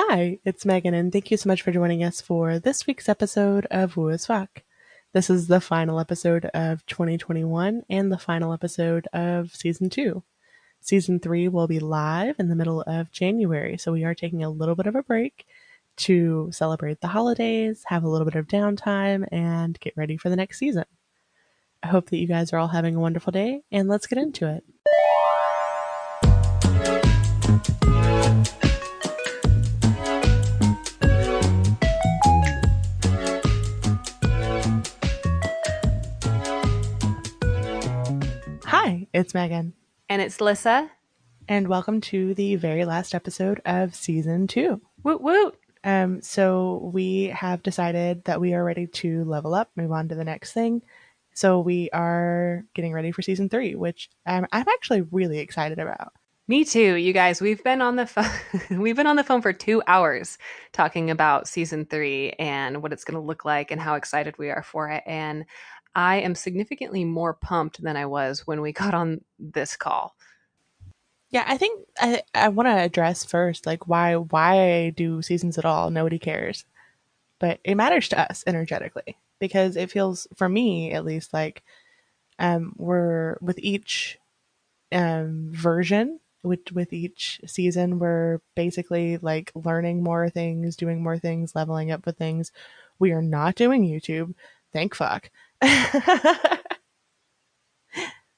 Hi, it's Megan, and thank you so much for joining us for this week's episode of Woo as Fuck. This is the final episode of 2021 and the final episode of Season 2. Season 3 will be live in the middle of January, so we are taking a little bit of a break to celebrate the holidays, have a little bit of downtime, and get ready for the next season. I hope that you guys are all having a wonderful day, and let's get into it. Hi, it's Megan. And it's Lissa. And welcome to the very last episode of Season 2. Woot woot! So we have decided that we are ready to level up, move on to the next thing. So we are getting ready for Season 3, which I'm actually really excited about. Me too, you guys. We've been on the phone. We've been on the phone for 2 hours talking about Season 3 and what it's going to look like and how excited we are for it. And I am significantly more pumped than I was when we got on this call. Yeah, I think I want to address first, like, why do seasons at all? Nobody cares. But it matters to us energetically because it feels, for me at least, like we're with each version, with each season, we're basically like learning more things, doing more things, leveling up with things. We are not doing YouTube. Thank fuck. That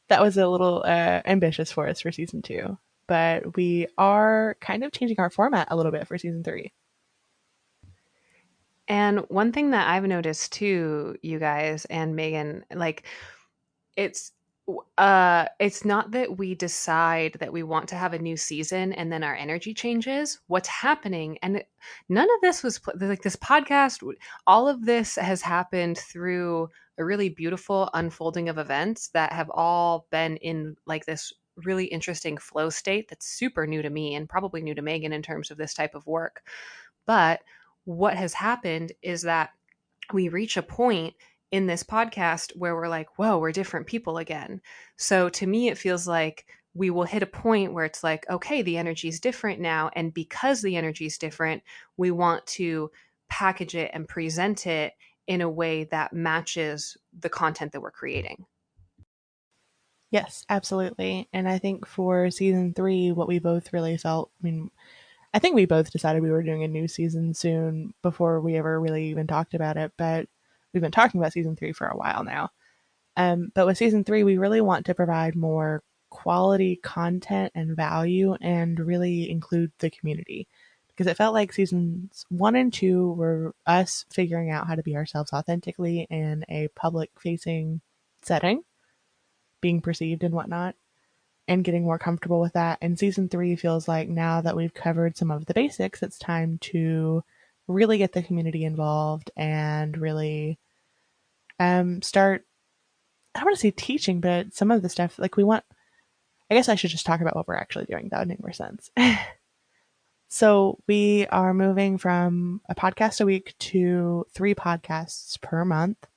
was a little ambitious for us for season 2, but we are kind of changing our format a little bit for season 3. And one thing that I've noticed too, you guys and Megan, like it's not that we decide that we want to have a new season and then our energy changes. What's happening, and none of this was like this podcast, all of this has happened through a really beautiful unfolding of events that have all been in like this really interesting flow state that's super new to me and probably new to Megan in terms of this type of work. But what has happened is that we reach a point in this podcast where we're like, whoa, we're different people again. So to me, it feels like we will hit a point where it's like, okay, the energy is different now. And because the energy is different, we want to package it and present it in a way that matches the content that we're creating. Yes, absolutely. And I think for season 3, what we both really felt, I think we both decided we were doing a new season soon before we ever really even talked about it, but we've been talking about season 3 for a while now. But with season 3, we really want to provide more quality content and value and really include the community, because it felt like seasons 1 and 2 were us figuring out how to be ourselves authentically in a public facing setting, being perceived and whatnot, and getting more comfortable with that. And season 3 feels like now that we've covered some of the basics, it's time to really get the community involved and really start, I don't want to say teaching, but some of the stuff, like we want, I guess I should just talk about what we're actually doing. That would make more sense. So we are moving from a podcast a week to 3 podcasts per month.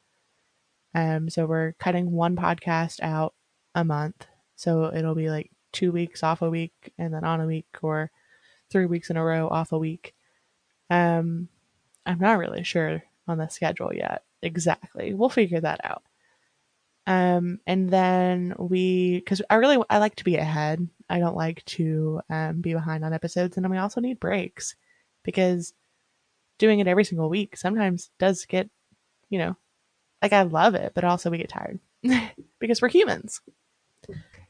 So we're cutting 1 podcast out a month. So it'll be like 2 weeks off a week and then on a week, or 3 weeks in a row off a week. I'm not really sure on the schedule yet. Exactly. We'll figure that out. And then because I like to be ahead. I don't like to be behind on episodes. And then we also need breaks, because doing it every single week sometimes does get, like, I love it, but also we get tired because we're humans.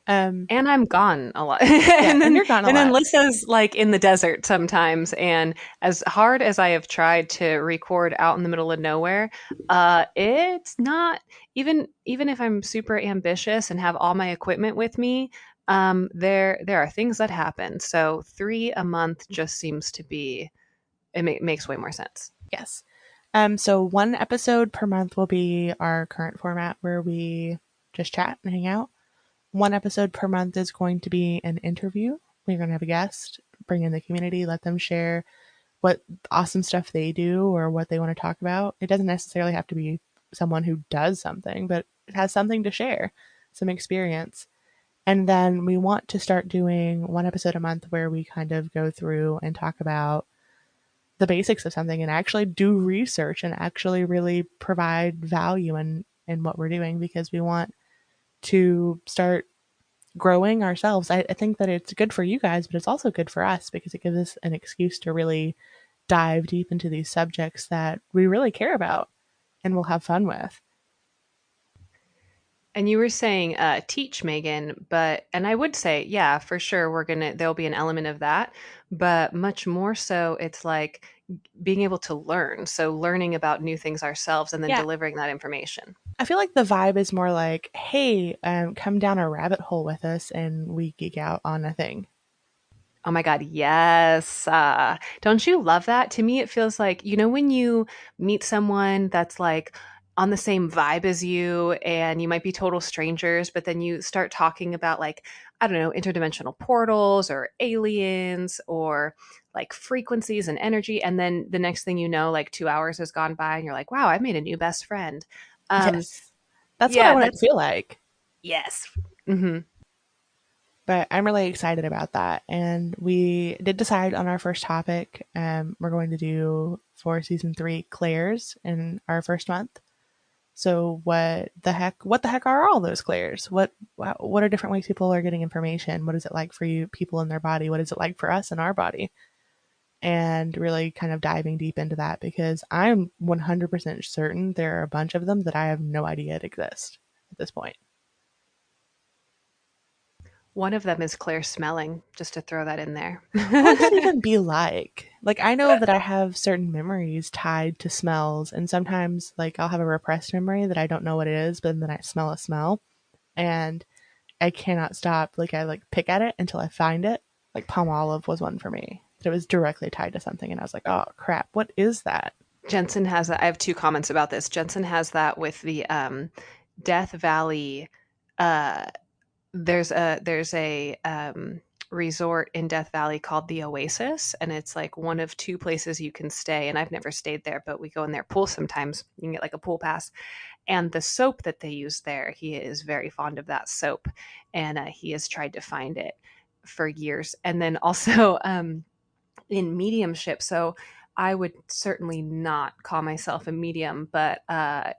And I'm gone a lot. And then you're gone a lot. And then Lissa's like in the desert sometimes. And as hard as I have tried to record out in the middle of nowhere, it's not, even if I'm super ambitious and have all my equipment with me, there are things that happen. So 3 a month just seems to be, it makes way more sense. Yes. So 1 episode per month will be our current format, where we just chat and hang out. 1 episode per month is going to be an interview. We're going to have a guest, bring in the community, let them share what awesome stuff they do or what they want to talk about. It doesn't necessarily have to be someone who does something, but it has something to share, some experience. And then we want to start doing 1 episode a month where we kind of go through and talk about the basics of something and actually do research and actually really provide value in what we're doing because we want to start growing ourselves. I think that it's good for you guys, but it's also good for us because it gives us an excuse to really dive deep into these subjects that we really care about and we'll have fun with. And you were saying teach, Megan, but and I would say, yeah, for sure there'll be an element of that, but much more so it's like being able to learn. So learning about new things ourselves and then Yeah. delivering that information. I feel like the vibe is more like, hey, come down a rabbit hole with us and we geek out on a thing. Oh my God, yes. Don't you love that? To me, it feels like, when you meet someone that's like on the same vibe as you, and you might be total strangers, but then you start talking about, like, I don't know, interdimensional portals or aliens or like frequencies and energy. And then the next thing you know, like 2 hours has gone by and you're like, wow, I made a new best friend. Um, Yes. That's what I yeah, want it to that's, feel like. yes. Hmm. But I'm really excited about that. And we did decide on our first topic. We're going to do for season 3 Claire's in our first month. So what the heck are all those Claire's? What are different ways people are getting information? What is it like for you people in their body? What is it like for us in our body? And really kind of diving deep into that because I'm 100% certain there are a bunch of them that I have no idea exist at this point. One of them is Claire smelling, just to throw that in there. What would that even be like? Like, I know that I have certain memories tied to smells, and sometimes, like, I'll have a repressed memory that I don't know what it is, but then I smell a smell, and I cannot stop. Like, I like pick at it until I find it. Like, palm olive was one for me. That it was directly tied to something, and I was like, oh crap, what is that? Jensen has that. I have two comments about this. Jensen has that with the Death Valley. Uh, there's a resort in Death Valley called the Oasis, and it's like one of two places you can stay. And I've never stayed there, but we go in their pool sometimes. You can get like a pool pass. And the soap that they use there, he is very fond of that soap, and he has tried to find it for years. And then also in mediumship. So I would certainly not call myself a medium, but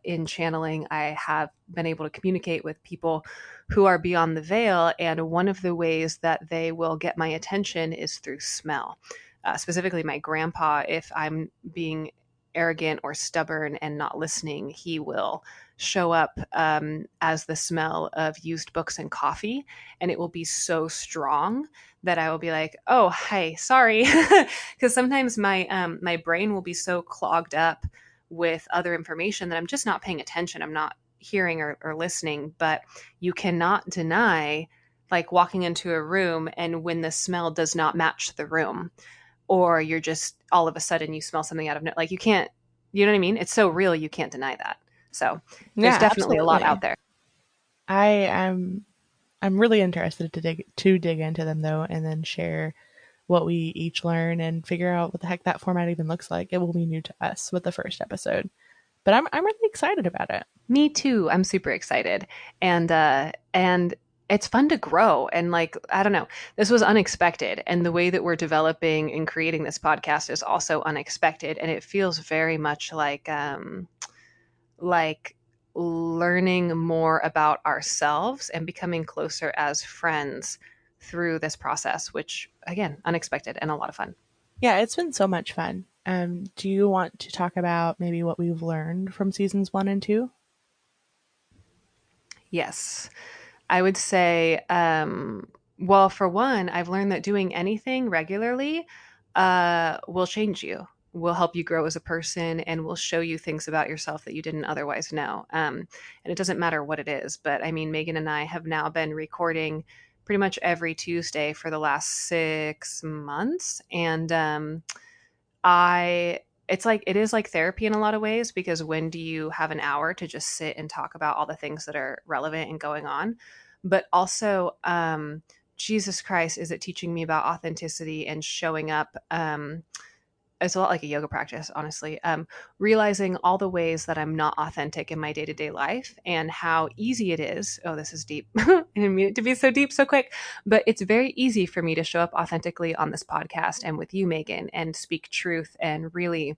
in channeling, I have been able to communicate with people who are beyond the veil. And one of the ways that they will get my attention is through smell. Specifically, my grandpa, if I'm being arrogant or stubborn and not listening, he will show up as the smell of used books and coffee. And it will be so strong that I will be like, "Oh, hey, sorry," because sometimes my brain will be so clogged up with other information that I'm just not paying attention. I'm not hearing or listening. But you cannot deny, like walking into a room and when the smell does not match the room, or you're just all of a sudden you smell something out of no, like you can't, you know what I mean? It's so real, you can't deny that. So there's Yeah, definitely a lot absolutely. out there. I am I'm really interested to dig into them though, and then share what we each learn and figure out what the heck that format even looks like. It will be new to us with the first episode, but I'm really excited about it. Me too. I'm super excited. And it's fun to grow, and like I don't know. This was unexpected, and the way that we're developing and creating this podcast is also unexpected, and it feels very much like learning more about ourselves and becoming closer as friends through this process, which again, unexpected and a lot of fun. Yeah, it's been so much fun. Do you want to talk about maybe what we've learned from seasons 1 and 2? Yes. I would say, well, for one, I've learned that doing anything regularly will change you, will help you grow as a person, and will show you things about yourself that you didn't otherwise know. And it doesn't matter what it is, but I mean, Megan and I have now been recording pretty much every Tuesday for the last 6 months. And I it's like it is like therapy in a lot of ways because when do you have an hour to just sit and talk about all the things that are relevant and going on? But also, Jesus Christ, is it teaching me about authenticity and showing up it's a lot like a yoga practice, honestly. Realizing all the ways that I'm not authentic in my day to day life and how easy it is. Oh, this is deep. I didn't mean it to be so deep so quick, but it's very easy for me to show up authentically on this podcast and with you, Megan, and speak truth and really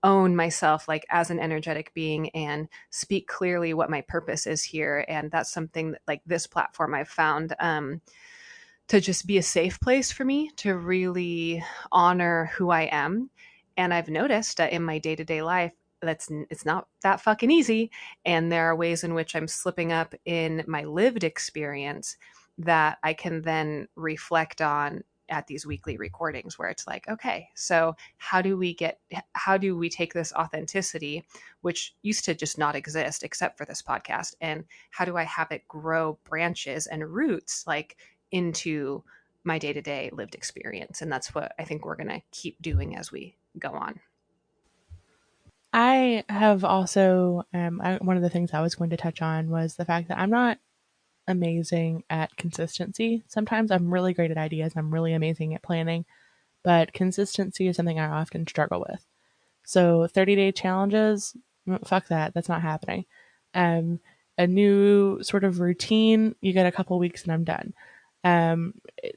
own myself like as an energetic being and speak clearly what my purpose is here. And that's something that like this platform I've found to just be a safe place for me to really honor who I am. And I've noticed that in my day-to-day life, it's not that fucking easy. And there are ways in which I'm slipping up in my lived experience that I can then reflect on at these weekly recordings where it's like, okay, so how do we take this authenticity, which used to just not exist except for this podcast, and how do I have it grow branches and roots like into my day-to-day lived experience? And that's what I think we're going to keep doing as we go on. I have also, one of the things I was going to touch on was the fact that I'm not amazing at consistency. Sometimes I'm really great at ideas, I'm really amazing at planning, but consistency is something I often struggle with. So 30-day challenges, fuck that. That's not happening. Um, a new sort of routine, you get a couple weeks and I'm done.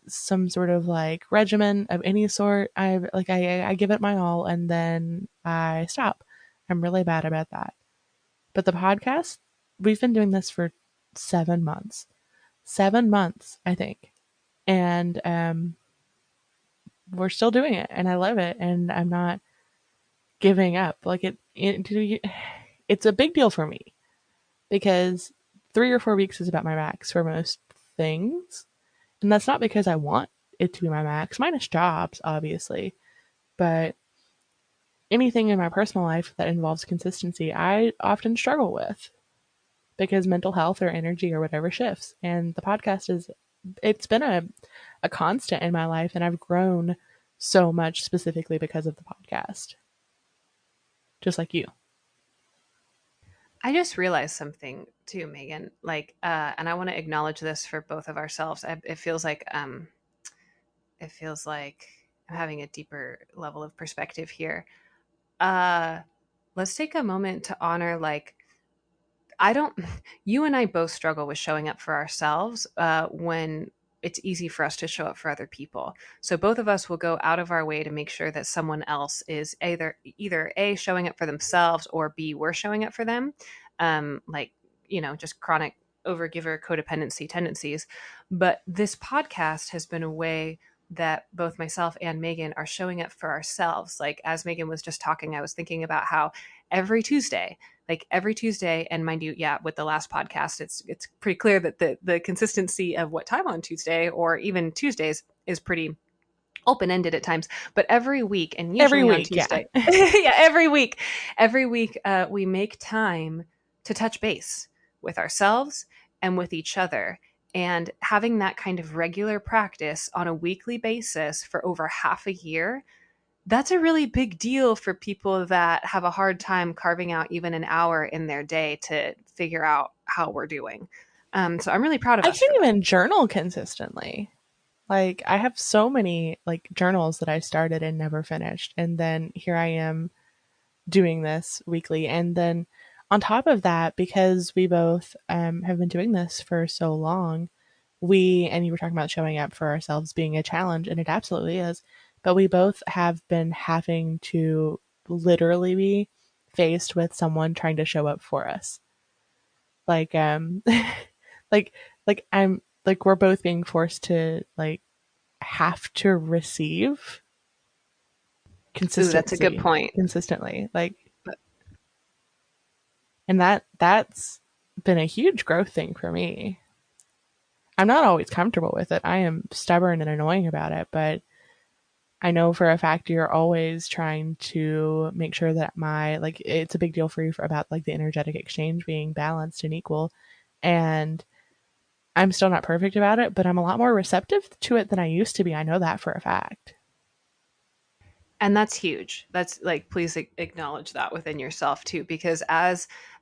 Some sort of like regimen of any sort, I give it my all and then I stop. I'm really bad about that. But the podcast, we've been doing this for 7 months. 7 months, I think. And we're still doing it and I love it and I'm not giving up. Like it's a big deal for me because 3 or 4 weeks is about my max for most things. And that's not because I want it to be my max, minus jobs, obviously. But anything in my personal life that involves consistency, I often struggle with because mental health or energy or whatever shifts. And the podcast it's been a constant in my life, and I've grown so much specifically because of the podcast, just like you. I just realized something too, Megan. Like, and I want to acknowledge this for both of ourselves. It feels like I'm having a deeper level of perspective here. Uh, let's take a moment to honor like I don't, you and I both struggle with showing up for ourselves when it's easy for us to show up for other people. So both of us will go out of our way to make sure that someone else is either A, showing up for themselves, or B, we're showing up for them. Like, just chronic overgiver codependency tendencies. But this podcast has been a way that both myself and Megan are showing up for ourselves. Like, as Megan was just talking, I was thinking about how every Tuesday, and mind you, yeah, with the last podcast, it's pretty clear that the consistency of what time on Tuesday or even Tuesdays is pretty open ended at times. But every week, and Every usually on week, yeah. Tuesday, yeah, every week, we make time to touch base with ourselves and with each other. And having that kind of regular practice on a weekly basis for over half a year, that's a really big deal for people that have a hard time carving out even an hour in their day to figure out how we're doing. So I'm really proud of I us for can't that. even journal consistently. Like I have so many like journals that I started and never finished, and then here I am doing this weekly. And then on top of that, because we both have been doing this for so long, and you were talking about showing up for ourselves being a challenge, and it absolutely is. But we both have been having to literally be faced with someone trying to show up for us. Like, like, I'm like, we're both being forced to like have to receive Ooh, that's a good consistency point. consistently. Like, and that's been a huge growth thing for me. I'm not always comfortable with it. I am stubborn and annoying about it, but I know for a fact you're always trying to make sure that it's a big deal for you about like the energetic exchange being balanced and equal. And I'm still not perfect about it, but I'm a lot more receptive to it than I used to be. I know that for a fact. And that's huge. That's like, please acknowledge that within yourself too, because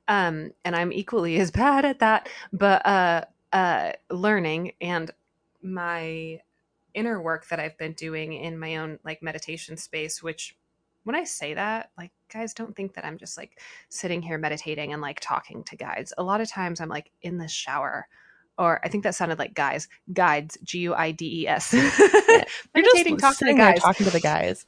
and I'm equally as bad at that, but learning and my inner work that I've been doing in my own like meditation space, which when I say that, like, guys, don't think that I'm just like sitting here meditating and like talking to guides. A lot of times I'm like in the shower, or I think that sounded like guides, Guides, Yeah. You're just meditating, talking to sitting there guys. talking to the guys.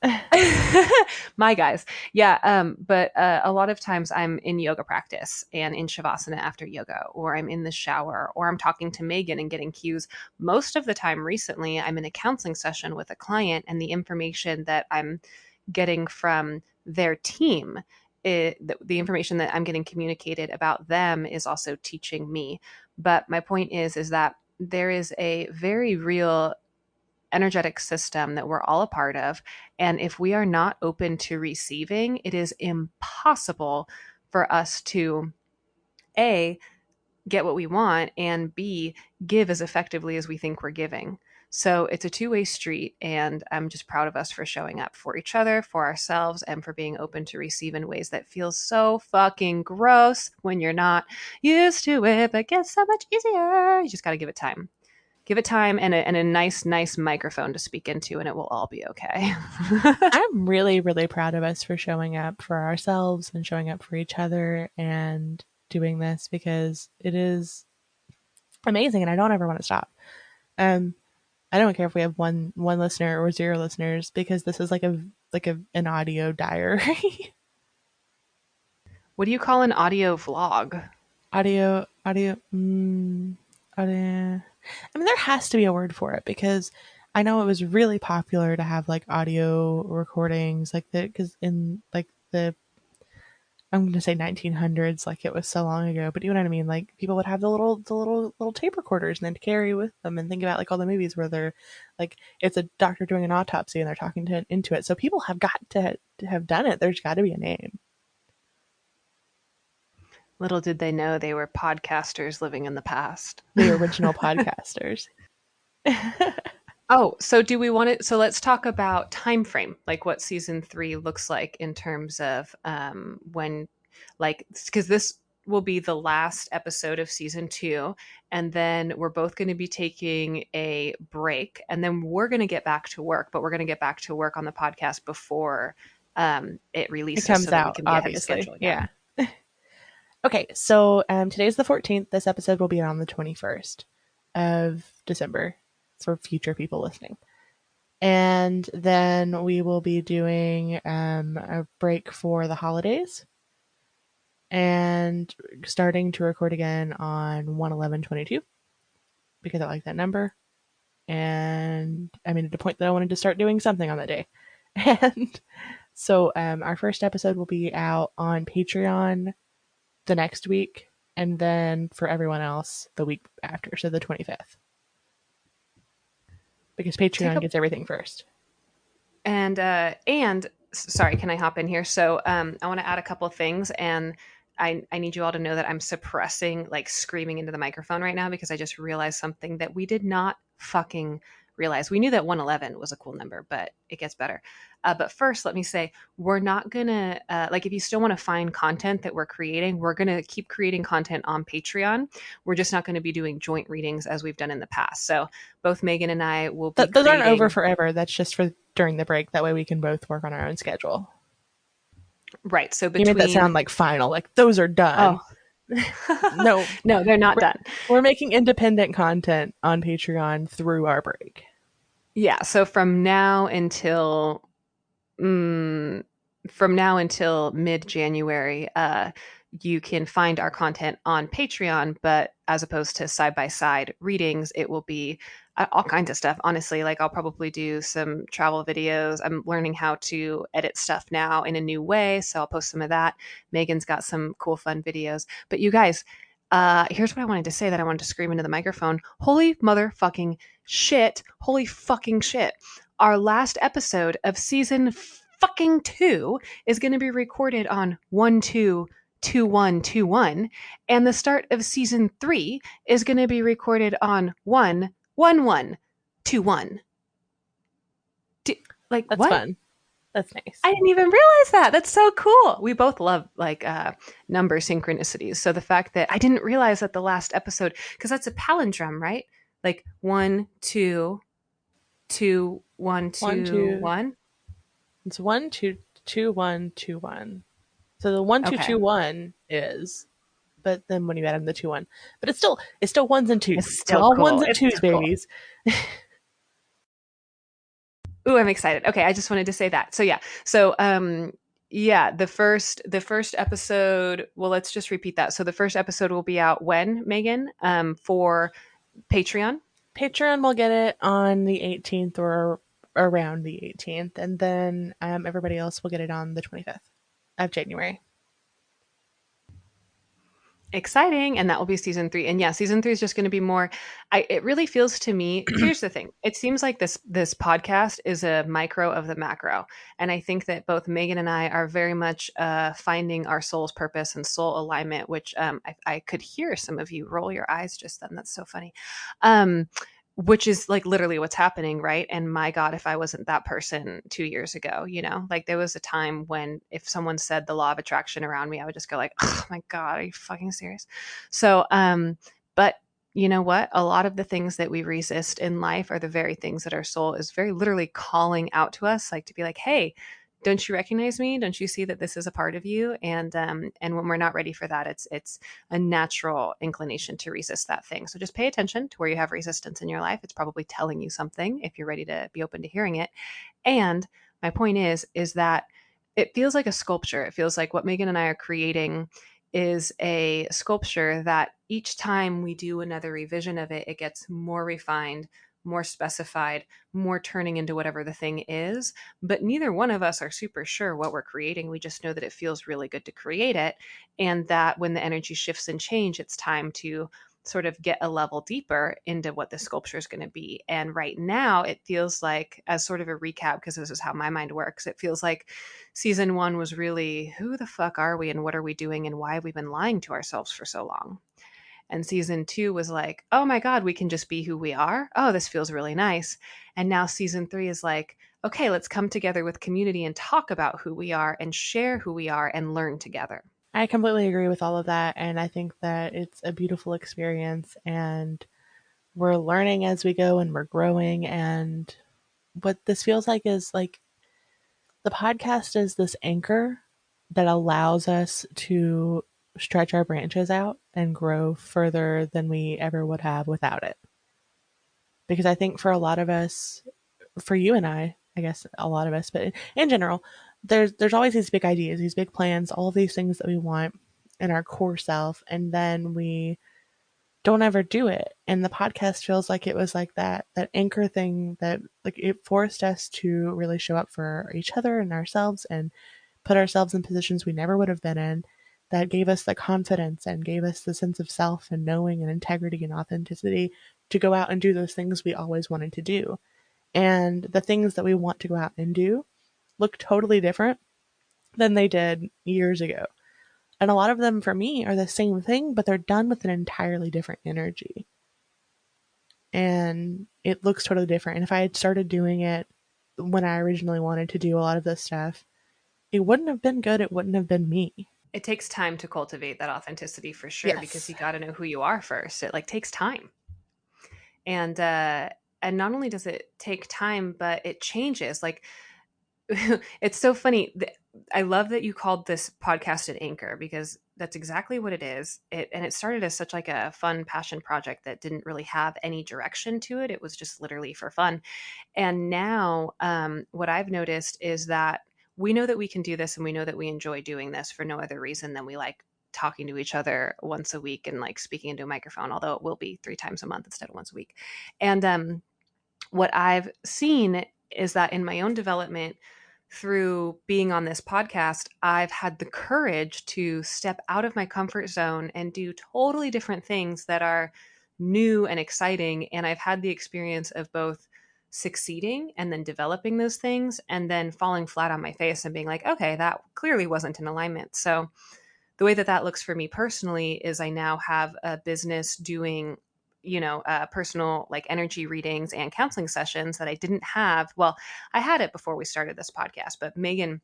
My guys. Yeah. But a lot of times I'm in yoga practice and in Shavasana after yoga, or I'm in the shower, or I'm talking to Megan and getting cues. Most of the time recently, I'm in a counseling session with a client, and the information that I'm getting from their team, the information that I'm getting communicated about them is also teaching me. But my point is that there is a very real energetic system that we're all a part of. And if we are not open to receiving, it is impossible for us to A, get what we want, and B, give as effectively as we think we're giving. So it's a two-way street, and I'm just proud of us for showing up for each other, for ourselves, and for being open to receive in ways that feel so fucking gross when you're not used to it, but gets so much easier. You just got to give it time. Give it time and a nice microphone to speak into, and it will all be okay. I'm really, really proud of us for showing up for ourselves and showing up for each other and doing this because it is amazing and I don't ever want to stop. Um, I don't care if we have one listener or zero listeners because this is an audio diary. What do you call an audio vlog? audio, audio. I mean, there has to be a word for it because I know it was really popular to have like audio recordings like that because in like the I'm going to say 1900s, like it was so long ago, but you know what I mean? Like people would have the little tape recorders and then carry with them and think about like all the movies where they're like, it's a doctor doing an autopsy and they're talking into it. So people have got to have done it. There's got to be a name. Little did they know they were podcasters living in the past. The original podcasters. Oh, so do we want it? So let's talk about time frame, like what season 3 looks like in terms of when, like, because this will be the last episode of season 2, and then we're both going to be taking a break, and then we're going to get back to work, but we're going to get back to work on the podcast before it It releases, comes so that we out, can be ahead of obviously. schedule Yeah. again. Okay, so today's the 14th. This episode will be on the 21st of December for future people listening. And then we will be doing a break for the holidays and starting to record again on 1/11/22 because I like that number. And I made it a point that I wanted to start doing something on that day. And so our first episode will be out on Patreon the next week, and then for everyone else the week after, so the 25th, because Take Patreon a gets everything first. and sorry, can I hop in here? So I want to add a couple of things, and I need you all to know that I'm suppressing, like screaming into the microphone right now, because I just realized something that we did not fucking realize. We knew that 111 was a cool number, but it gets better. But first, let me say, we're not gonna like, if you still want to find content that we're creating, we're gonna keep creating content on Patreon. We're just not going to be doing joint readings as we've done in the past. So both Megan and I will be Those aren't over creating. forever. That's just for during the break. That way we can both work on our own schedule. Right. So You made that between. sound like final, like those are Oh. done. No, No, they're not we're, done. we're making independent content on Patreon through our break. Yeah. So mm, from now until mid January, you can find our content on Patreon, but as opposed to side by side readings, it will be all kinds of stuff. Honestly, like I'll probably do some travel videos. I'm learning how to edit stuff now in a new way, so I'll post some of that. Megan's got some cool, fun videos. But you guys, here's what I wanted to say that I wanted to scream into the microphone. Holy motherfucking shit. Holy fucking shit. Our last episode of season fucking 2 is going to be recorded on 1/2/21/21, and the start of season 3 is going to be recorded on 1/11/21. Like, That's what? fun. That's nice. I didn't even realize that. That's so cool. We both love like number synchronicities. So the fact that I didn't realize that the last episode, because that's a palindrome, right? Like 1/2/1 One, 2 two. 1. It's 1, 2. 2121. So the one two Okay. two one is, but then when you add in the 2 1, but it's still ones and twos. It's We're still all ones cool. and It's twos, still cool. babies. Ooh, I'm excited. Okay, I just wanted to say that. So yeah. So yeah, the first episode, well, let's just repeat that. So the first episode will be out when, Megan? For Patreon. Patreon will get it on the 18th or around the 18th, and then everybody else will get it on the 25th of January. Exciting, and that will be season 3. And yeah, season 3 is just going to be more. It really feels to me, here's the thing, it seems like this podcast is a micro of the macro, and I think that both Megan and I are very much finding our soul's purpose and soul alignment, which I could hear some of you roll your eyes just then. That's so funny. Which is like literally what's happening, right? And my God, if I wasn't that person 2 years ago, like there was a time when if someone said the law of attraction around me, I would just go like, oh my God, are you fucking serious? So, but you know what? A lot of the things that we resist in life are the very things that our soul is very literally calling out to us, like to be like, hey, don't you recognize me? Don't you see that this is a part of you? And when we're not ready for that, it's a natural inclination to resist that thing. So just pay attention to where you have resistance in your life. It's probably telling you something if you're ready to be open to hearing it. And my point is that it feels like a sculpture. It feels like what Megan and I are creating is a sculpture that each time we do another revision of it, it gets more refined, more specified, more turning into whatever the thing is. But neither one of us are super sure what we're creating. We just know that it feels really good to create it. And that when the energy shifts and change, it's time to sort of get a level deeper into what the sculpture is going to be. And right now, it feels like, as sort of a recap, because this is how my mind works, it feels like season 1 was really who the fuck are we and what are we doing and why have we been lying to ourselves for so long? And season 2 was like, oh my God, we can just be who we are. Oh, this feels really nice. And now season 3 is like, okay, let's come together with community and talk about who we are and share who we are and learn together. I completely agree with all of that, and I think that it's a beautiful experience, and we're learning as we go, and we're growing. And what this feels like is like the podcast is this anchor that allows us to stretch our branches out and grow further than we ever would have without it. Because I think for a lot of us, for you and I guess a lot of us, but in general, there's always these big ideas, these big plans, all of these things that we want in our core self, and then we don't ever do it. And the podcast feels like it was like that anchor thing that like it forced us to really show up for each other and ourselves and put ourselves in positions we never would have been in, that gave us the confidence and gave us the sense of self and knowing and integrity and authenticity to go out and do those things we always wanted to do. And the things that we want to go out and do look totally different than they did years ago. And a lot of them for me are the same thing, but they're done with an entirely different energy. And it looks totally different. And if I had started doing it when I originally wanted to do a lot of this stuff, it wouldn't have been good. It wouldn't have been me. It takes time to cultivate that authenticity for sure because Yes. you got to know who you are first. It like takes time. And not only does it take time, but it changes. Like it's so funny. I love that you called this podcast an anchor because that's exactly what it is. And it started as such like a fun passion project that didn't really have any direction to it. It was just literally for fun. And now, what I've noticed is that we know that we can do this and we know that we enjoy doing this for no other reason than we like talking to each other once a week and like speaking into a microphone, although it will be 3 times a month instead of once a week. And what I've seen is that in my own development, through being on this podcast, I've had the courage to step out of my comfort zone and do totally different things that are new and exciting. And I've had the experience of both succeeding and then developing those things and then falling flat on my face and being like, okay, that clearly wasn't in alignment. So the way that that looks for me personally is I now have a business doing personal like energy readings and counseling sessions that I didn't have. Well, I had it before we started this podcast, but Megan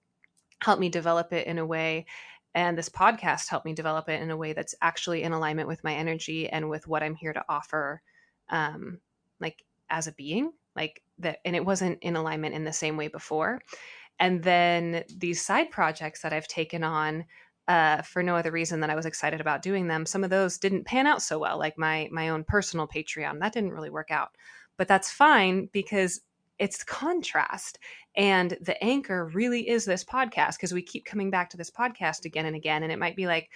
helped me develop it in a way, and this podcast helped me develop it in a way that's actually in alignment with my energy and with what I'm here to offer, like as a being, like that. And it wasn't in alignment in the same way before. And then these side projects that I've taken on for no other reason than I was excited about doing them, some of those didn't pan out so well, like my own personal Patreon. That didn't really work out. But that's fine because it's contrast. And the anchor really is this podcast because we keep coming back to this podcast again and again. And it might be like,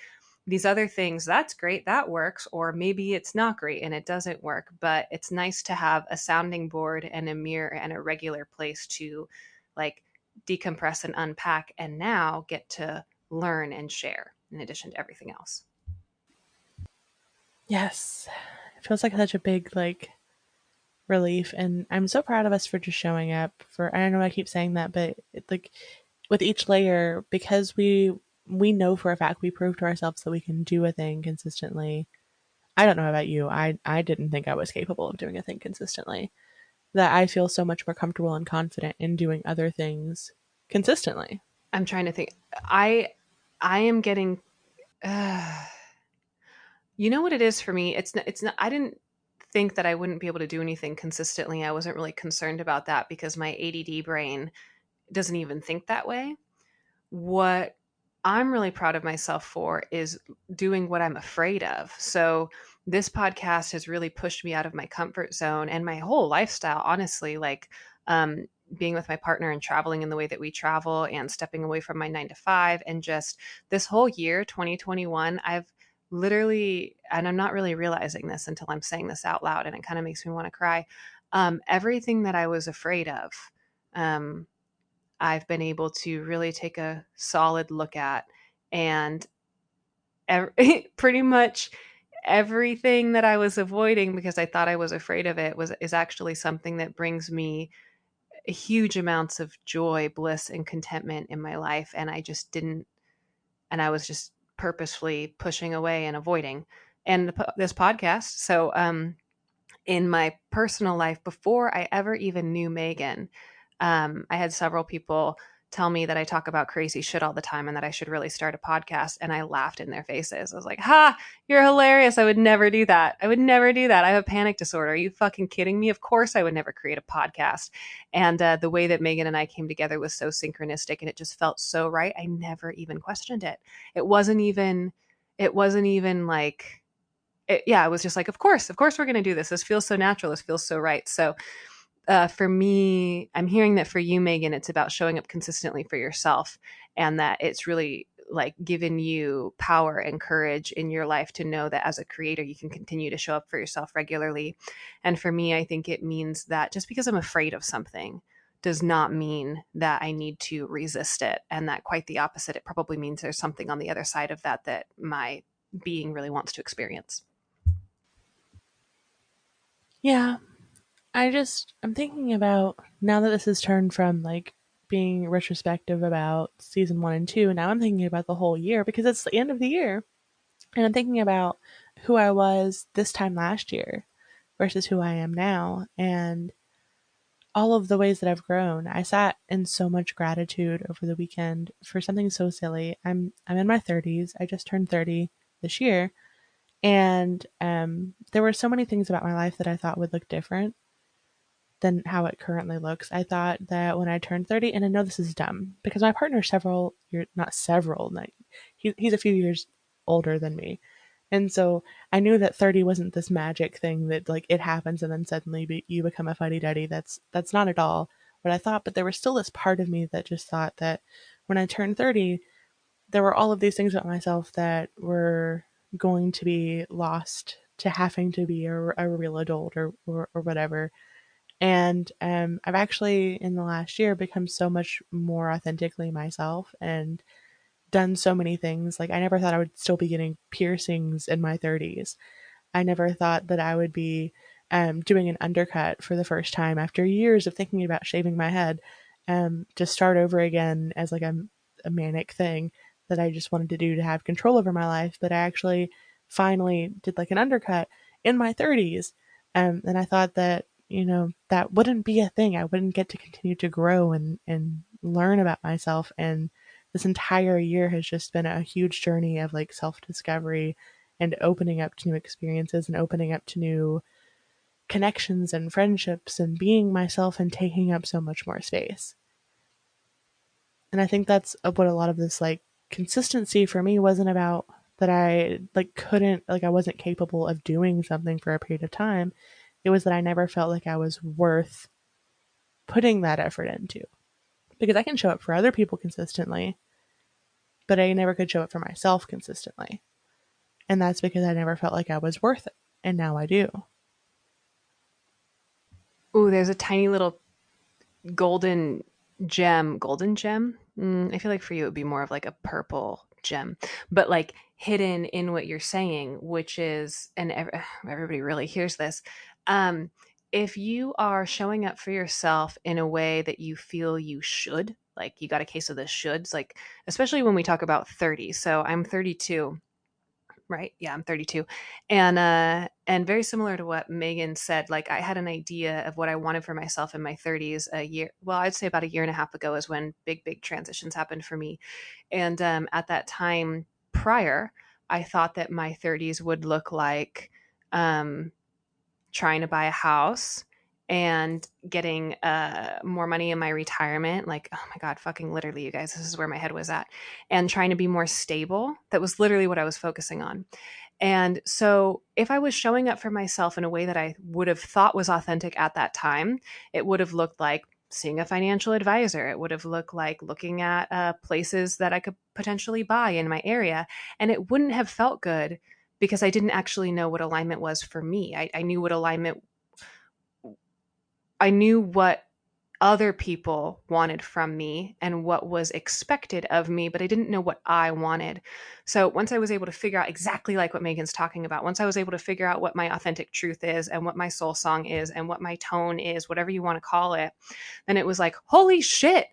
these other things, that's great, that works, or maybe it's not great and it doesn't work. But it's nice to have a sounding board and a mirror and a regular place to like decompress and unpack, and now get to learn and share in addition to everything else. Yes. It feels like such a big like relief, and I'm so proud of us for just showing up for, I don't know, I keep saying that, but it, like with each layer, because we know for a fact we prove to ourselves that we can do a thing consistently. I don't know about you. I didn't think I was capable of doing a thing consistently. That I feel so much more comfortable and confident in doing other things consistently. I'm trying to think. I am getting you know what it is for me? It's not I didn't think that I wouldn't be able to do anything consistently. I wasn't really concerned about that because my ADD brain doesn't even think that way. What I'm really proud of myself for is doing what I'm afraid of. So this podcast has really pushed me out of my comfort zone and my whole lifestyle, honestly, like being with my partner and traveling in the way that we travel and stepping away from my 9 to 5. And just this whole year, 2021, I've literally, and I'm not really realizing this until I'm saying this out loud, and it kind of makes me want to cry. Everything that I was afraid of, um, I've been able to really take a solid look at, and pretty much everything that I was avoiding because I thought I was afraid of it was is actually something that brings me huge amounts of joy, bliss, and contentment in my life. And I just didn't, and I was just purposefully pushing away and avoiding. And this podcast. So, in my personal life, before I ever even knew Megan, I had several people tell me that I talk about crazy shit all the time and that I should really start a podcast. And I laughed in their faces. I was like, ha, you're hilarious. I would never do that. I would never do that. I have a panic disorder. Are you fucking kidding me? Of course I would never create a podcast. And the way that Megan and I came together was so synchronistic and it just felt so right. I never even questioned it. It wasn't even like, yeah, it was just like, of course we're going to do this. This feels so natural. This feels so right. So for me, I'm hearing that for you, Megan, it's about showing up consistently for yourself and that it's really like given you power and courage in your life to know that as a creator, you can continue to show up for yourself regularly. And for me, I think it means that just because I'm afraid of something does not mean that I need to resist it. And that quite the opposite. It probably means there's something on the other side of that that my being really wants to experience. Yeah, I'm thinking about now that this has turned from like being retrospective about season 1 and 2, now I'm thinking about the whole year because it's the end of the year. And I'm thinking about who I was this time last year versus who I am now and all of the ways that I've grown. I sat in so much gratitude over the weekend for something so silly. I'm in my 30s. I just turned 30 this year, and there were so many things about my life that I thought would look different than how it currently looks. I thought that when I turned 30, and I know this is dumb because my partner's several years, not several, like he's a few years older than me. And so I knew that 30 wasn't this magic thing that like it happens and then suddenly you become a fuddy duddy. That's not at all what I thought. But there was still this part of me that just thought that when I turned 30, there were all of these things about myself that were going to be lost to having to be a real adult or whatever. And I've actually, in the last year, become so much more authentically myself and done so many things. Like, I never thought I would still be getting piercings in my 30s. I never thought that I would be doing an undercut for the first time after years of thinking about shaving my head to start over again as like a manic thing that I just wanted to do to have control over my life. But I actually finally did like an undercut in my 30s. And I thought that, that wouldn't be a thing. I wouldn't get to continue to grow and learn about myself. And this entire year has just been a huge journey of like self discovery and opening up to new experiences and opening up to new connections and friendships and being myself and taking up so much more space. And I think that's what a lot of this like consistency for me wasn't about, that I like couldn't, like I wasn't capable of doing something for a period of time. It was that I never felt like I was worth putting that effort into, because I can show up for other people consistently, but I never could show up for myself consistently. And that's because I never felt like I was worth it. And now I do. Ooh, there's a tiny little golden gem. I feel like for you it would be more of like a purple gem, but like hidden in what you're saying, which is, and everybody really hears this. Um, if you are showing up for yourself in a way that you feel you should, like you got a case of the shoulds, like especially when we talk about 30. So I'm 32. Right. Yeah, I'm 32. And very similar to what Megan said, like I had an idea of what I wanted for myself in my 30s a year. Well, I'd say about a year and a half ago is when big transitions happened for me. And at that time prior, I thought that my 30s would look like um trying to buy a house and getting more money in my retirement. Like, oh my God, fucking literally, you guys, this is where my head was at. And trying to be more stable. That was literally what I was focusing on. And so, if I was showing up for myself in a way that I would have thought was authentic at that time, it would have looked like seeing a financial advisor. It would have looked like looking at places that I could potentially buy in my area. And it wouldn't have felt good because I didn't actually know what alignment was for me. I knew what alignment, I knew what other people wanted from me and what was expected of me, but I didn't know what I wanted. So once I was able to figure out exactly like what Megan's talking about, once I was able to figure out what my authentic truth is and what my soul song is and what my tone is, whatever you want to call it, then it was like, holy shit,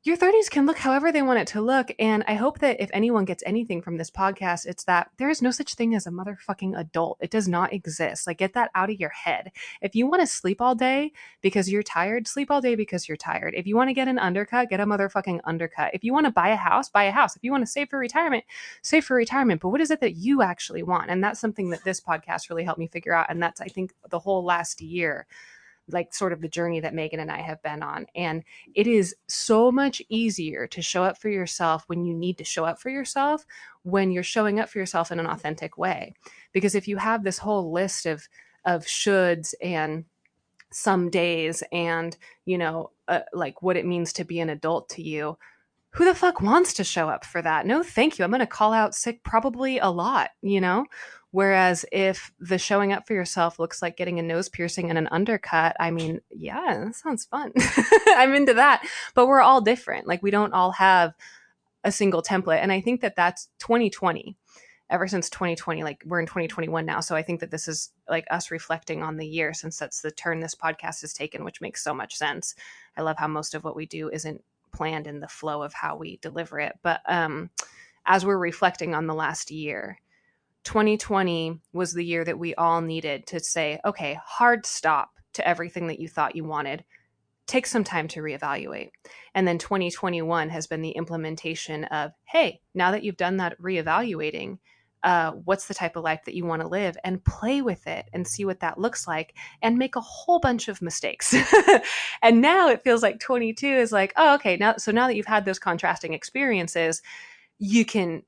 your 30s can look however they want it to look. And I hope that if anyone gets anything from this podcast, it's that there is no such thing as a motherfucking adult. It does not exist. Like, get that out of your head. If you want to sleep all day because you're tired, sleep all day because you're tired. If you want to get an undercut, get a motherfucking undercut. If you want to buy a house, buy a house. If you want to save for retirement, save for retirement. But what is it that you actually want? And that's something that this podcast really helped me figure out. And that's, I think, the whole last year, like sort of the journey that Megan and I have been on. And it is so much easier to show up for yourself when you need to show up for yourself, when you're showing up for yourself in an authentic way. Because if you have this whole list of shoulds and some days and, like what it means to be an adult to you, who the fuck wants to show up for that? No, thank you. I'm going to call out sick probably a lot. Whereas if the showing up for yourself looks like getting a nose piercing and an undercut, I mean, yeah, that sounds fun. I'm into that. But we're all different. Like, we don't all have a single template. And I think that that's 2020. Ever since 2020, like we're in 2021 now. So I think that this is like us reflecting on the year, since that's the turn this podcast has taken, which makes so much sense. I love how most of what we do isn't planned in the flow of how we deliver it. But as we're reflecting on the last year, 2020 was the year that we all needed to say, okay, hard stop to everything that you thought you wanted. Take some time to reevaluate. And then 2021 has been the implementation of, hey, now that you've done that reevaluating, what's the type of life that you want to live, and play with it and see what that looks like and make a whole bunch of mistakes. And now it feels like 22 is like, oh, okay, now that you've had those contrasting experiences, you can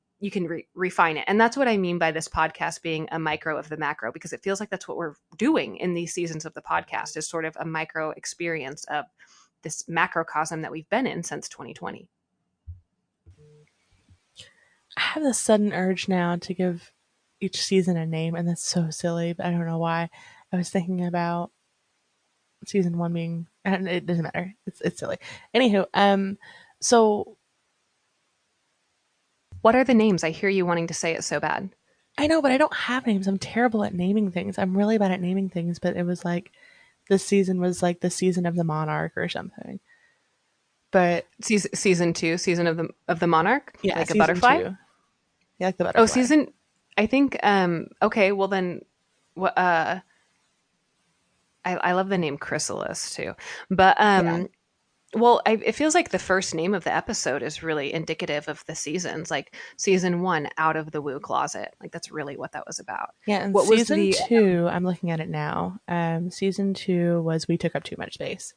refine it. And that's what I mean by this podcast being a micro of the macro, because it feels like that's what we're doing in these seasons of the podcast, is sort of a micro experience of this macrocosm that we've been in since 2020. I have this sudden urge now to give each season a name, and that's so silly, but I don't know why. I was thinking about season one being, and it doesn't matter. It's silly. Anywho, so What are the names? I hear you wanting to say it so bad. I know, but I don't have names. I'm terrible at naming things. I'm really bad at naming things, but it was like this season was like the season of the monarch or something. But Season two, season of the monarch, yeah, like a season butterfly. two. Yeah, like the Oh, butterfly. season. I think. Okay. Well then, what? I love the name Chrysalis too, but Yeah. well, it feels like the first name of the episode is really indicative of the seasons. Like season one, Out of the Woo Closet. Like that's really what that was about. Yeah, and What was season the two, I'm looking at it now. Season two was We Took Up Too Much Space.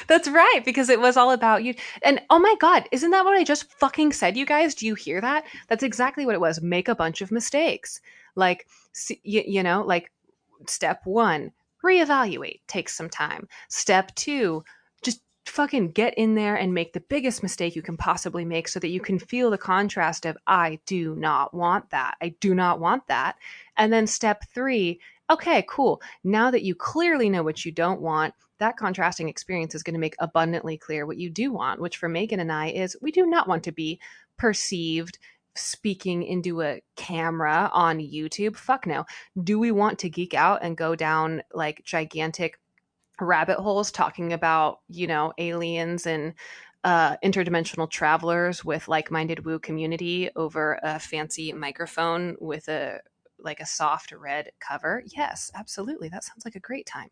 That's right, because it was all about you. And oh my God, isn't that what I just fucking said, you guys? Do you hear that? That's exactly what it was. Make a bunch of mistakes. Like, like step one, reevaluate, takes some time. Step two, just fucking get in there and make the biggest mistake you can possibly make so that you can feel the contrast of, I do not want that. I do not want that. And then step three, okay, cool. Now that you clearly know what you don't want, that contrasting experience is going to make abundantly clear what you do want, which for Megan and I is we do not want to be perceived speaking into a camera on YouTube. Fuck no. Do we want to geek out and go down like gigantic rabbit holes talking about, aliens and interdimensional travelers with like-minded woo community over a fancy microphone with a soft red cover? Yes, absolutely. That sounds like a great time.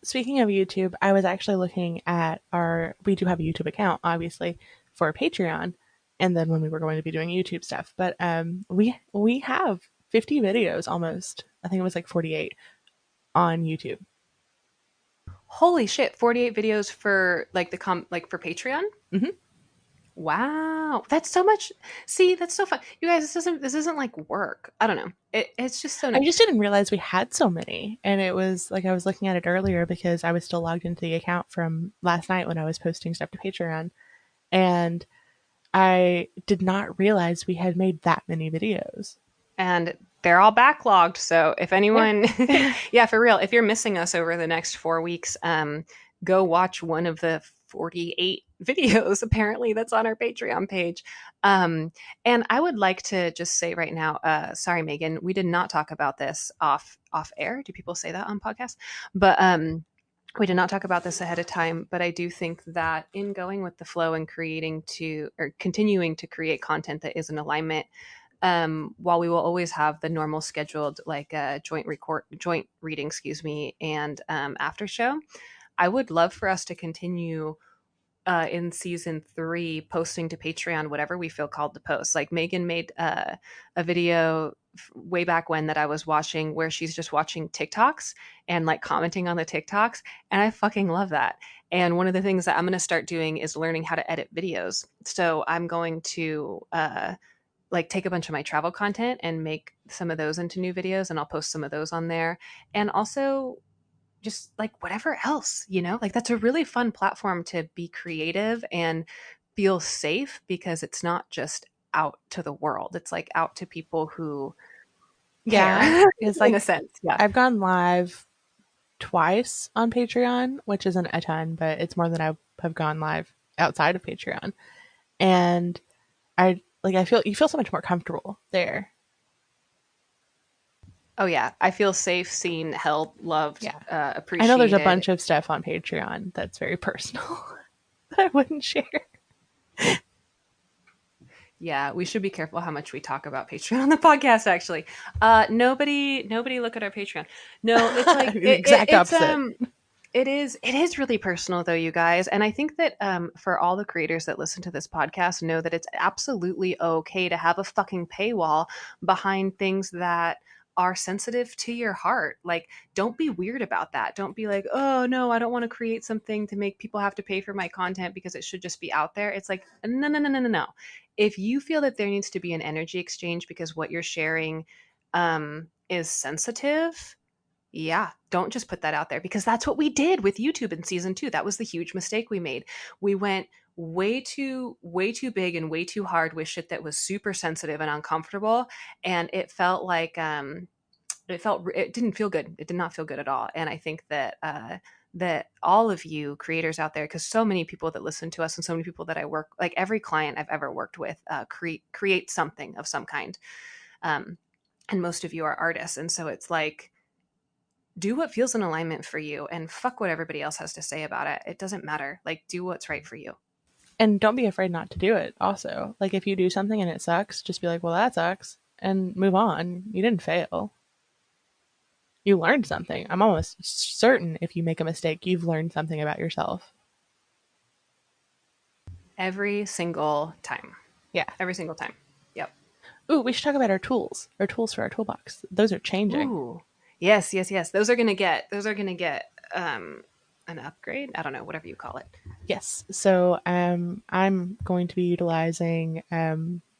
Speaking of YouTube, I was actually looking at we do have a YouTube account, obviously, for Patreon, and then when we were going to be doing YouTube stuff. But we have 50 videos almost. I think it was like 48 on YouTube. Holy shit, 48 videos for like for Patreon? Hmm. Wow. That's so much. See, that's so fun. You guys, this isn't like work. I don't know. It's just so I nice. just didn't realize we had so many. And it was like I was looking at it earlier because I was still logged into the account from last night when I was posting stuff to Patreon. And I did not realize we had made that many videos. And they're all backlogged. So if Yeah. anyone, yeah, for real, if you're missing us over the next 4 weeks, go watch one of the 48 videos apparently that's on our Patreon page. And I would like to just say right now, sorry, Megan, we did not talk about this off air. Do people say that on podcasts? But we did not talk about this ahead of time, but I do think that in going with the flow and continuing to create content that is in alignment, while we will always have the normal scheduled like joint reading, excuse me, and after show, I would love for us to continue in season 3 posting to Patreon whatever we feel called to post. Like Megan made a video way back when that I was watching where she's just watching TikToks and like commenting on the TikToks, and I fucking love that. And one of the things that I'm going to start doing is learning how to edit videos. So I'm going to like take a bunch of my travel content and make some of those into new videos, and I'll post some of those on there. And also just like whatever else, like that's a really fun platform to be creative and feel safe because it's not just out to the world. It's like out to people who Yeah. care It's in a like sense. Yeah. I've gone live twice on Patreon, which isn't a ton, but it's more than I have gone live outside of Patreon. And I feel you feel so much more comfortable there. Oh yeah. I feel safe, seen, held, loved, Yeah. I know there's a appreciated. bunch of stuff on Patreon that's very personal that I wouldn't share. Yeah, we should be careful how much we talk about Patreon on the podcast. Actually, nobody look at our Patreon. No, it's like The exact opposite. it is really personal though, you guys, and I think that for all the creators that listen to this podcast know that it's absolutely okay to have a fucking paywall behind things that are sensitive to your heart. Like, don't be weird about that. Don't be like, oh no, I don't want to create something to make people have to pay for my content because it should just be out there. It's like, no, no, no, no, no, no. If you feel that there needs to be an energy exchange because what you're sharing is sensitive, yeah, don't just put that out there, because that's what we did with YouTube in season 2. That was the huge mistake we made. We went way too big and way too hard with shit that was super sensitive and uncomfortable, and it felt like it didn't feel good. It did not feel good at all. And I think that that all of you creators out there, because so many people that listen to us and so many people that I work, like every client I've ever worked with, create something of some kind, um, and most of you are artists, and so it's like, do what feels in alignment for you and fuck what everybody else has to say about it. It doesn't matter. Like, do what's right for you. And don't be afraid not to do it also. Like if you do something and it sucks, just be like, well, that sucks and move on. You didn't fail. You learned something. I'm almost certain if you make a mistake, you've learned something about yourself. Every single time. Yeah. Every single time. Yep. Ooh, we should talk about our tools for our toolbox. Those are changing. Ooh. Yes, yes, yes. Those are gonna get an upgrade. I don't know, whatever you call it. Yes. So I'm going to be utilizing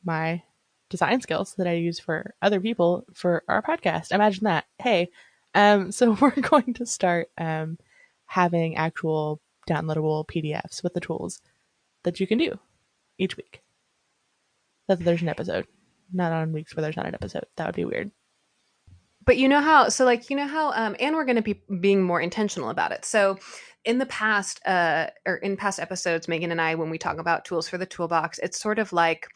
my design skills that I use for other people for our podcast. Imagine that. Hey, so we're going to start having actual downloadable PDFs with the tools that you can do each week. That there's an episode, not on weeks where there's not an episode. That would be weird. But you know how, so like, you know how, and we're going to be being more intentional about it. So in the past, or in past episodes, Megan and I, when we talk about tools for the toolbox, it's sort of like,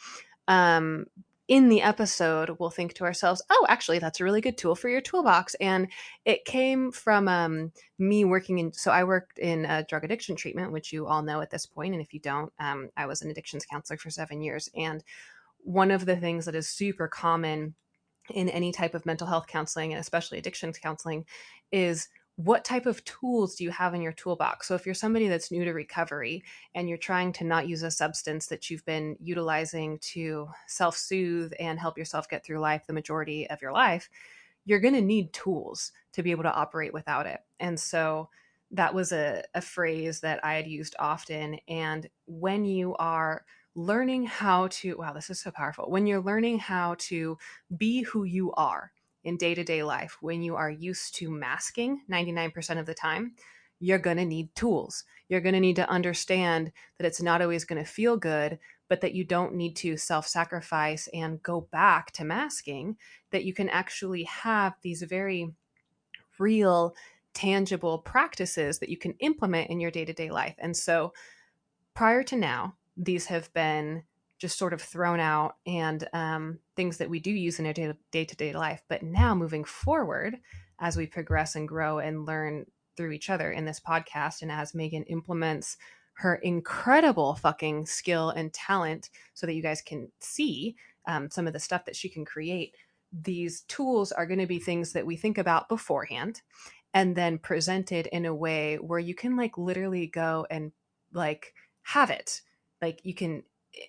um, in the episode, we'll think to ourselves, oh, actually, that's a really good tool for your toolbox. And it came from me working in, so I worked in drug addiction treatment, which you all know at this point. And if you don't, I was an addictions counselor for 7 years. And one of the things that is super common in any type of mental health counseling, and especially addictions counseling, is what type of tools do you have in your toolbox? So if you're somebody that's new to recovery and you're trying to not use a substance that you've been utilizing to self-soothe and help yourself get through life the majority of your life, you're going to need tools to be able to operate without it. And so that was a phrase that I had used often. And when you are learning how to, wow, this is so powerful. When you're learning how to be who you are in day to day life, when you are used to masking 99% of the time, you're going to need tools. You're going to need to understand that it's not always going to feel good, but that you don't need to self sacrifice and go back to masking, that you can actually have these very real, tangible practices that you can implement in your day to day life. And so prior to now, these have been just sort of thrown out and things that we do use in our day to day life. But now, moving forward, as we progress and grow and learn through each other in this podcast, and as Megan implements her incredible fucking skill and talent so that you guys can see some of the stuff that she can create, these tools are going to be things that we think about beforehand and then presented in a way where you can like literally go and like have it. Like you can,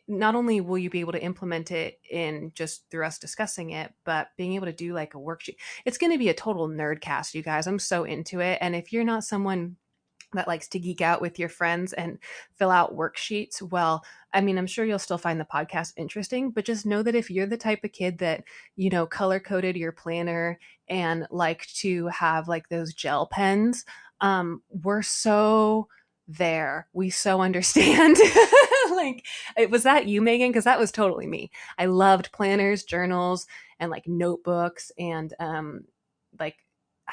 not only will you be able to implement it in just through us discussing it, but being able to do like a worksheet. It's going to be a total nerd cast, you guys. I'm so into it. And if you're not someone that likes to geek out with your friends and fill out worksheets, well, I mean, I'm sure you'll still find the podcast interesting, but just know that if you're the type of kid that, you know, color coded your planner and like to have like those gel pens, we're so there. We so understand. Like, was that you, Megan? Because that was totally me. I loved planners, journals, and like notebooks and like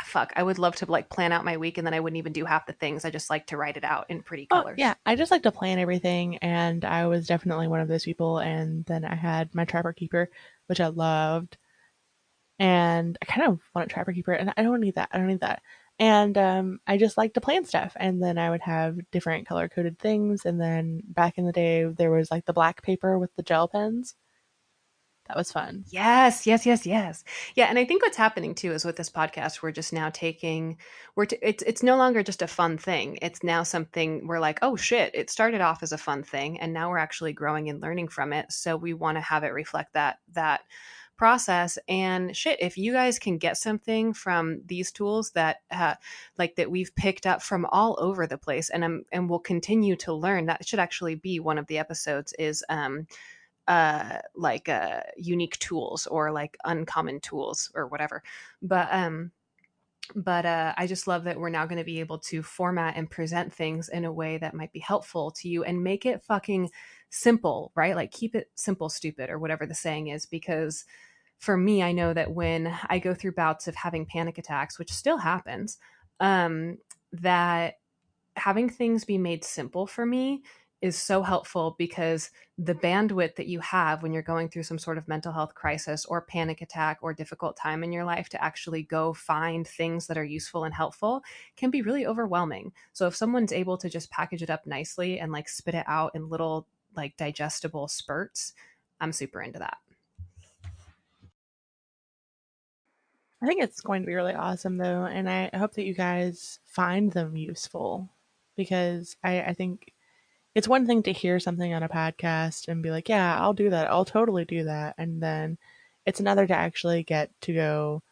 fuck, I would love to like plan out my week and then I wouldn't even do half the things. I just like to write it out in pretty Oh, colors. yeah. I just like to plan everything. And I was definitely one of those people. And then I had my Trapper Keeper, which I loved. And I kind of want a Trapper Keeper. And I don't need that. I don't need that. And I just like to plan stuff. And then I would have different color coded things. And then back in the day, there was like the black paper with the gel pens. That was fun. Yes, yes, yes, yes. Yeah, and I think what's happening too is with this podcast, we're just now taking, it's no longer just a fun thing. It's now something we're like, oh shit, it started off as a fun thing, and now we're actually growing and learning from it. So we want to have it reflect that process. And shit, if you guys can get something from these tools that like that we've picked up from all over the place, and we'll continue to learn. That should actually be one of the episodes. Is like unique tools or like uncommon tools or whatever. But I just love that we're now going to be able to format and present things in a way that might be helpful to you and make it fucking simple, right? Like keep it simple, stupid, or whatever the saying is. Because for me, I know that when I go through bouts of having panic attacks, which still happens, that having things be made simple for me is so helpful, because the bandwidth that you have when you're going through some sort of mental health crisis or panic attack or difficult time in your life to actually go find things that are useful and helpful can be really overwhelming. So if someone's able to just package it up nicely and like spit it out in little like digestible spurts, I'm super into that. I think it's going to be really awesome, though. And I hope that you guys find them useful because I think it's one thing to hear something on a podcast and be like, yeah, I'll do that. I'll totally do that. And then it's another to actually get to go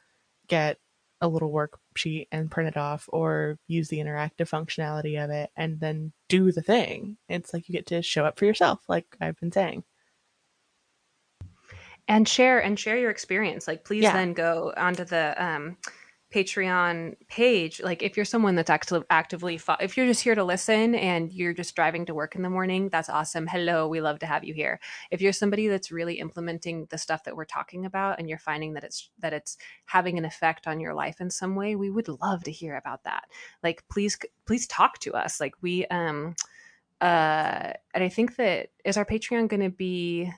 get a little work sheet and print it off or use the interactive functionality of it and then do the thing. It's like you get to show up for yourself, like I've been saying. And share your experience. Like, please Yeah. then go onto the Patreon page. Like, if you're someone that's actively if you're just here to listen and you're just driving to work in the morning, that's awesome. Hello, we love to have you here. If you're somebody that's really implementing the stuff that we're talking about and you're finding that it's having an effect on your life in some way, we would love to hear about that. Like, please talk to us. Like, we and I think that, is our Patreon going to be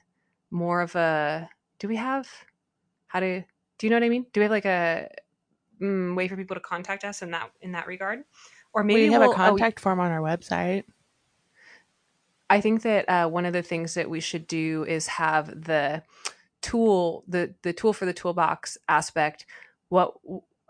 more of a, do we have, how to, do you know what I mean? Do we have like a way for people to contact us in that regard? Or We maybe have a we'll, contact form on our website. I think that one of the things that we should do is have the tool for the toolbox aspect. What,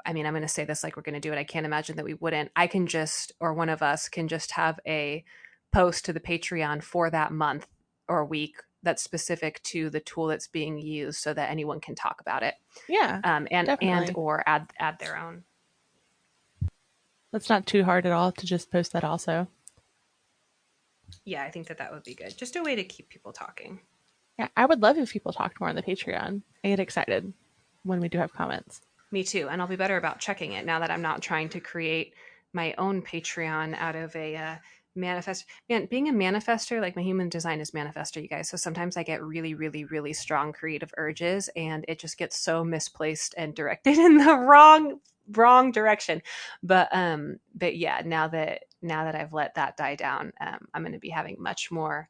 I mean, I'm going to say this like we're going to do it. I can't imagine that we wouldn't. I can just, or one of us can just have a post to the Patreon for that month or week that's specific to the tool that's being used, so that anyone can talk about it, Yeah, and definitely. or add their own. That's not too hard at all to just post that also. Yeah, I think that would be good. Just a way to keep people talking. Yeah, I would love if people talked more on the Patreon. I get excited when we do have comments. Me too. And I'll be better about checking it now that I'm not trying to create my own Patreon out of a manifest. Man, being a manifester, like my human design is manifester, you guys. So sometimes I get really, really, really strong creative urges and it just gets so misplaced and directed in the wrong direction. But yeah, now that I've let that die down, I'm going to be having much more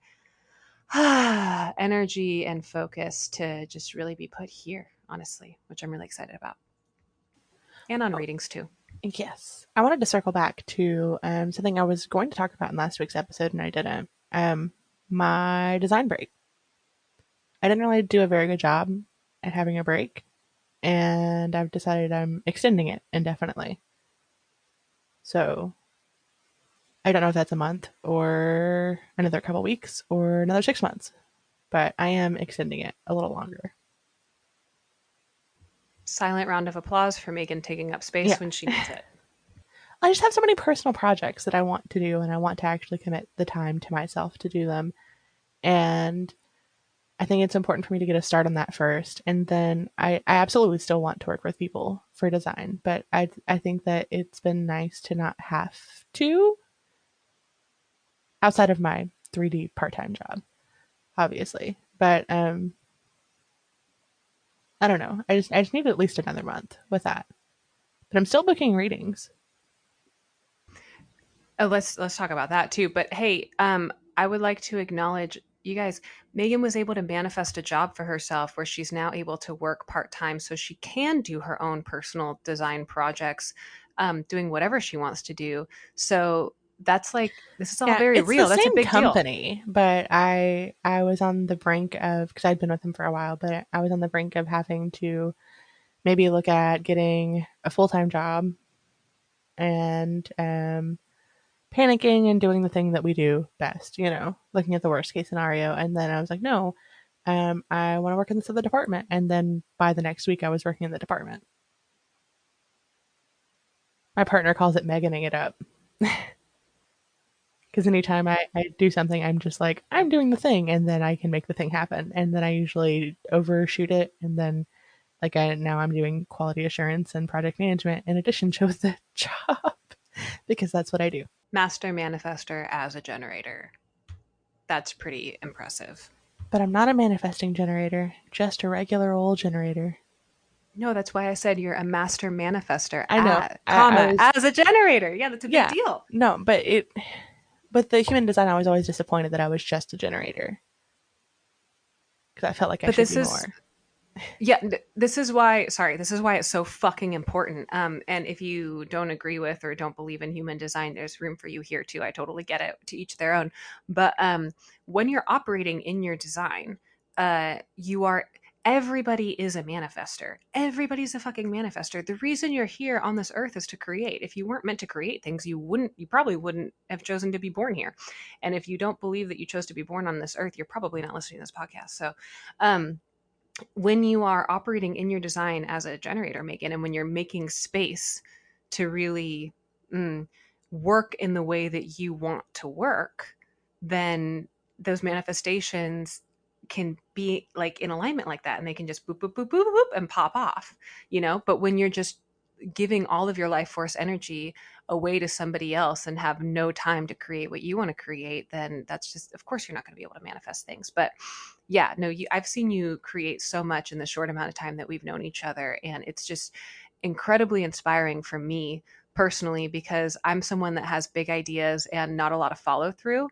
energy and focus to just really be put here, honestly, which I'm really excited about. And on Oh, readings too. yes. I wanted to circle back to something I was going to talk about in last week's episode and I didn't. My design break. I didn't really do a very good job at having a break, and I've decided I'm extending it indefinitely. So I don't know if that's a month or another couple weeks or another 6 months, but I am extending it a little longer. Silent round of applause for Megan taking up Yeah. space when she needs it. I just have so many personal projects that I want to do, and I want to actually commit the time to myself to do them. And I think it's important for me to get a start on that first. And then I absolutely still want to work with people for design, but I think that it's been nice to not have to outside of my 3D part time job, obviously. But I don't know. I just need at least another month with that. But I'm still booking readings. Oh, let's talk about that too. But hey, I would like to acknowledge you guys. Megan was able to manifest a job for herself where she's now able to work part time, so she can do her own personal design projects, doing whatever she wants to do. So that's like, this is all Yeah, very it's the real. That's a same big deal. company, but I was on the brink of, because I'd been with them for a while, but I was on the brink of having to maybe look at getting a full time job and panicking and doing the thing that we do best, looking at the worst case scenario. And then I was like, no, I want to work in this other department. And then by the next week, I was working in the department. My partner calls it Meganing it up. Because anytime I do something, I'm just like, I'm doing the thing, and then I can make the thing happen. And then I usually overshoot it. And then, now I'm doing quality assurance and project management in addition to the job because that's what I do. Master manifester as a generator. That's pretty impressive. But I'm not a manifesting generator, just a regular old generator. No, that's why I said you're a master manifester, I know. I comma, was, as a generator. Yeah, that's a big yeah, deal. no, but the human design, I was always disappointed that I was just a generator because I felt like I But should this be is, more. yeah, this is why it's so fucking important. And if you don't agree with or don't believe in human design, there's room for you here too. I totally get it. To each their own. But when you're operating in your design, you are, everybody is a manifester. Everybody's a fucking manifester. The reason you're here on this earth is to create. If you weren't meant to create things, you probably wouldn't have chosen to be born here. And if you don't believe that you chose to be born on this earth, you're probably not listening to this podcast. So um when you are operating in your design as a generator, Megan, and when you're making space to really mm, work in the way that you want to work, then those manifestations can be like in alignment like that, and they can just boop boop boop boop boop and pop off, you know. But when you're just giving all of your life force energy away to somebody else and have no time to create what you want to create, then that's just, of course, you're not going to be able to manifest things. But yeah, no, I've seen you create so much in the short amount of time that we've known each other, and it's just incredibly inspiring for me personally, because I'm someone that has big ideas and not a lot of follow through.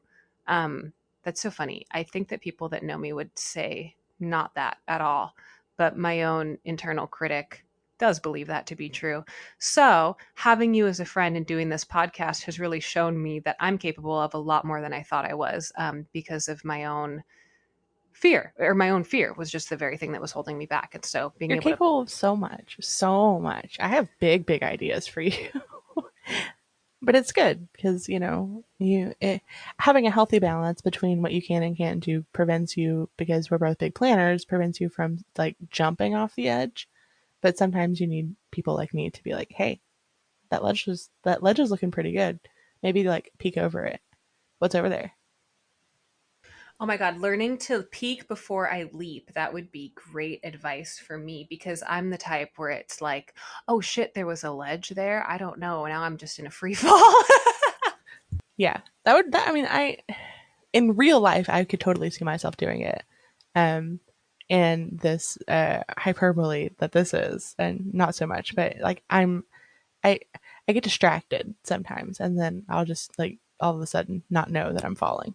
That's so funny. I think that people that know me would say not that at all, but my own internal critic does believe that to be true. So, having you as a friend and doing this podcast has really shown me that I'm capable of a lot more than I thought I was, because of my own fear, or my own fear was just the very thing that was holding me back. And so, being You're able to, capable of so much, so much. I have big, big ideas for you. But it's good because having a healthy balance between what you can and can't do prevents you, because we're both big planners, prevents you from like jumping off the edge. But sometimes you need people like me to be like, hey, that ledge is looking pretty good. Maybe like peek over it. What's over there? oh my God, learning to peak before I leap, that would be great advice for me, because I'm the type where it's like, oh shit, there was a ledge there. I don't know. Now I'm just in a free fall. Yeah, I in real life I could totally see myself doing it. Um, and this hyperbole that this is, and not so much, but like I I get distracted sometimes, and then I'll just like all of a sudden not know that I'm falling.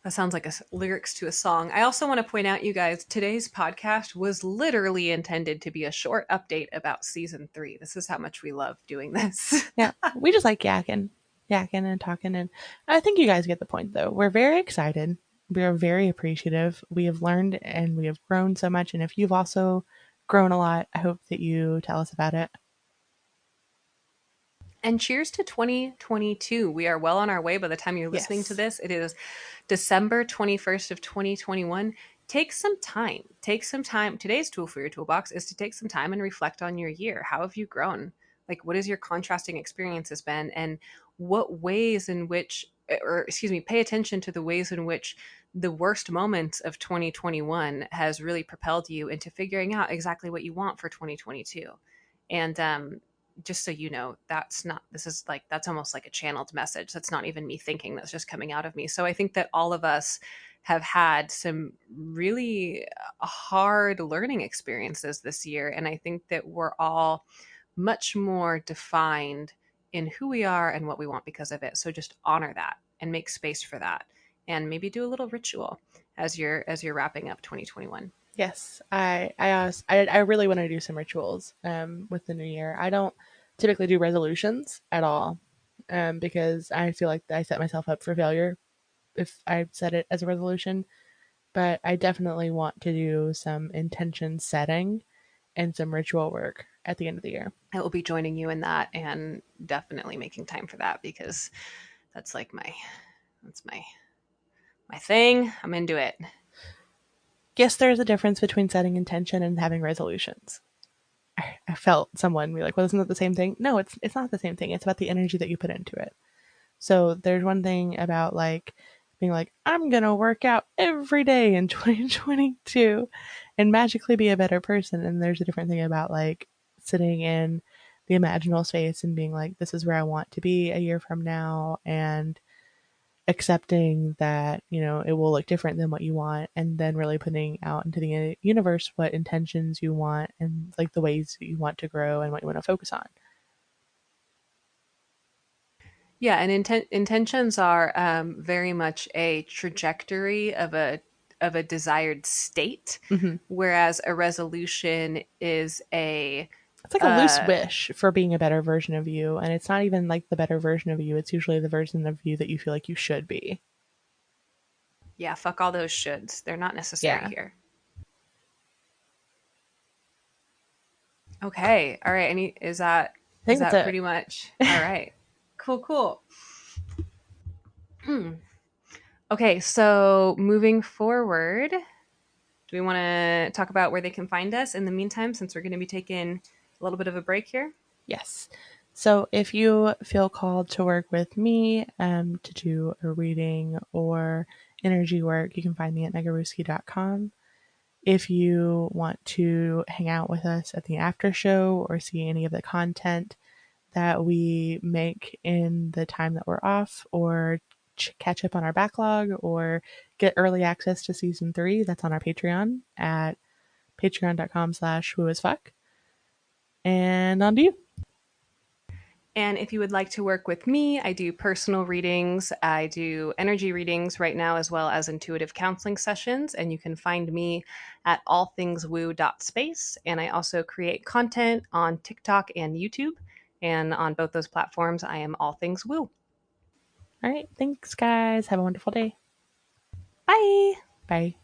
That sounds like lyrics to a song. I also want to point out, you guys, today's podcast was literally intended to be a short update about season 3. This is how much we love doing this. Yeah, we just like yakking and talking, and I think you guys get the point. Though we're very excited, we are very appreciative. We have learned and we have grown so much, and if you've also grown a lot, I hope that you tell us about it. And cheers to 2022. We are well on our way by the time you're listening to Yes. this. It is December 21st of 2021. Take some time. Take some time. Today's tool for your toolbox is to take some time and reflect on your year. How have you grown? Like, what has your contrasting experiences been? And what ways in which, or excuse me, pay attention to the ways in which the worst moments of 2021 has really propelled you into figuring out exactly what you want for 2022. And just so you know, that's not, this is like, that's almost like a channeled message. That's not even me thinking, that's just coming out of me. So I think that all of us have had some really hard learning experiences this year. And I think that we're all much more defined in who we are and what we want because of it. So just honor that and make space for that, and maybe do a little ritual as you're wrapping up 2021. Yes, I really want to do some rituals with the new year. I don't typically do resolutions at all, because I feel like I set myself up for failure if I set it as a resolution. But I definitely want to do some intention setting and some ritual work at the end of the year. I will be joining you in that, and definitely making time for that, because that's like my thing. I'm into it. Yes, there's a difference between setting intention and having resolutions. I felt someone be like, "Well, isn't that the same thing?" No, it's not the same thing. It's about the energy that you put into it. So there's one thing about like being like, I'm gonna work out every day in 2022 and magically be a better person. And there's a different thing about like sitting in the imaginal space and being like, this is where I want to be a year from now, and accepting that, it will look different than what you want, and then really putting out into the universe what intentions you want and like the ways you want to grow and what you want to focus on. Yeah, and intentions are very much a trajectory of a desired state, Mm-hmm. whereas a resolution is a It's like a loose uh, wish for being a better version of you, and it's not even like the better version of you. It's usually the version of you that you feel like you should be. yeah, fuck all those shoulds. They're not necessary Yeah, here. Okay, all right. Any is that I is think that's that it. pretty much all right? Cool, cool. Okay, so moving forward, do we want to talk about where they can find us in the meantime, since we're going to be taking a little bit of a break here. Yes. So if you feel called to work with me to do a reading or energy work, you can find me at negaruski.com. If you want to hang out with us at the after show or see any of the content that we make in the time that we're off, or catch up on our backlog, or get early access to season 3, that's on our Patreon at patreon.com/whoisfuck. And on to you. And if you would like to work with me, I do personal readings, I do energy readings right now, as well as intuitive counseling sessions. And you can find me at allthingswoo.space. And I also create content on TikTok and YouTube. And on both those platforms, I am All Things Woo. All right. Thanks, guys. Have a wonderful day. Bye. Bye.